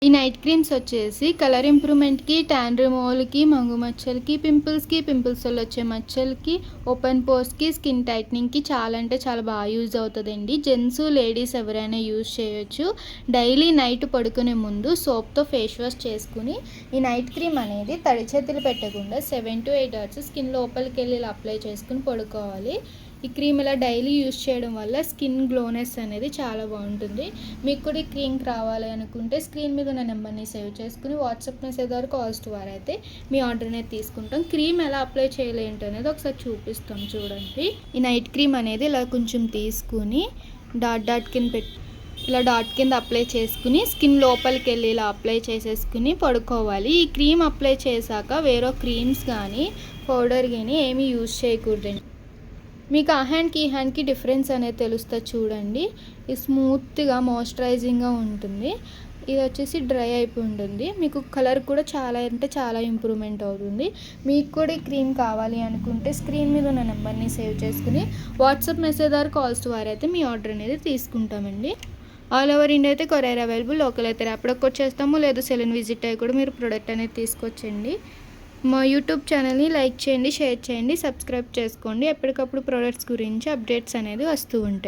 ఈ night creams వచ్చేసి colour ఇంప్రూవ్మెంట్కి, tan రిమూవల్కి, మంగు మచ్చలకి, pimples వల్ల వచ్చే మచ్చలకి, ఓపెన్ పోర్స్కి, స్కిన్ టైట్నింగ్కి చాలా అంటే చాలా బాగా యూజ్ అవుతుందండి. జెంట్స్ లేడీస్ ఎవరైనా యూజ్ చేయొచ్చు. డైలీ నైట్ పడుకునే ముందు సోప్తో ఫేస్ వాష్ చేసుకుని ఈ నైట్ క్రీమ్ అనేది తడి చేతులు పెట్టకుండా 7 to 8 hours స్కిన్ లోపలికి వెళ్ళి ఇలా అప్లై చేసుకుని పడుకోవాలి. ఈ క్రీమ్ ఇలా డైలీ యూజ్ చేయడం వల్ల స్కిన్ గ్లోనెస్ అనేది చాలా బాగుంటుంది. మీకు కూడా ఈ క్రీమ్ కావాలి అనుకుంటే స్క్రీన్ మీద ఉన్న నెంబర్ని సేవ్ చేసుకుని వాట్సాప్ మెసేజ్ ద్వారా కాల్స్ ద్వారా అయితే మీ ఆర్డర్ అనేది తీసుకుంటాం. క్రీమ్ ఎలా అప్లై చేయలేంటి అనేది ఒకసారి చూపిస్తాం చూడండి. ఈ నైట్ క్రీమ్ అనేది ఇలా కొంచెం తీసుకుని డాట్ కింద అప్లై చేసుకుని స్కిన్ లోపలికి వెళ్ళి ఇలా అప్లై చేసేసుకుని పడుకోవాలి. ఈ క్రీమ్ అప్లై చేశాక వేరే క్రీమ్స్ కానీ పౌడర్ కానీ ఏమీ యూజ్ చేయకూడదండి. మీకు ఆ హ్యాండ్కి ఈ హ్యాండ్కి డిఫరెన్స్ అనేది తెలుస్తుంది చూడండి. ఇది స్మూత్గా మాయిశ్చరైజింగ్గా ఉంటుంది. ఇది వచ్చేసి డ్రై అయిపోయి ఉంటుంది. మీకు కలర్ కూడా చాలా అంటే చాలా ఇంప్రూవ్మెంట్ అవుతుంది. మీకు కూడా ఈ క్రీమ్ కావాలి అనుకుంటే స్క్రీన్ మీద ఉన్న నెంబర్ని సేవ్ చేసుకుని వాట్సాప్ మెసేజ్ ద్వారా కాల్స్ ద్వారా అయితే మీ ఆర్డర్ అనేది తీసుకుంటామండి. ఆల్ ఓవర్ ఇండియా అయితే కొరియర్ అవైలబుల్. లోకల్ అయితే ర్యాపిడో కోడ్ చేస్తాము, లేదా సెలూన్ విజిట్ అయ్యి కూడా మీరు ప్రోడక్ట్ అనేది తీసుకొచ్చండి. మా యూట్యూబ్ ఛానల్ని లైక్ చేయండి, షేర్ చేయండి, సబ్స్క్రైబ్ చేసుకోండి. ఎప్పటికప్పుడు ప్రోడక్ట్స్ గురించి అప్డేట్స్ అనేది వస్తూ ఉంటాయి.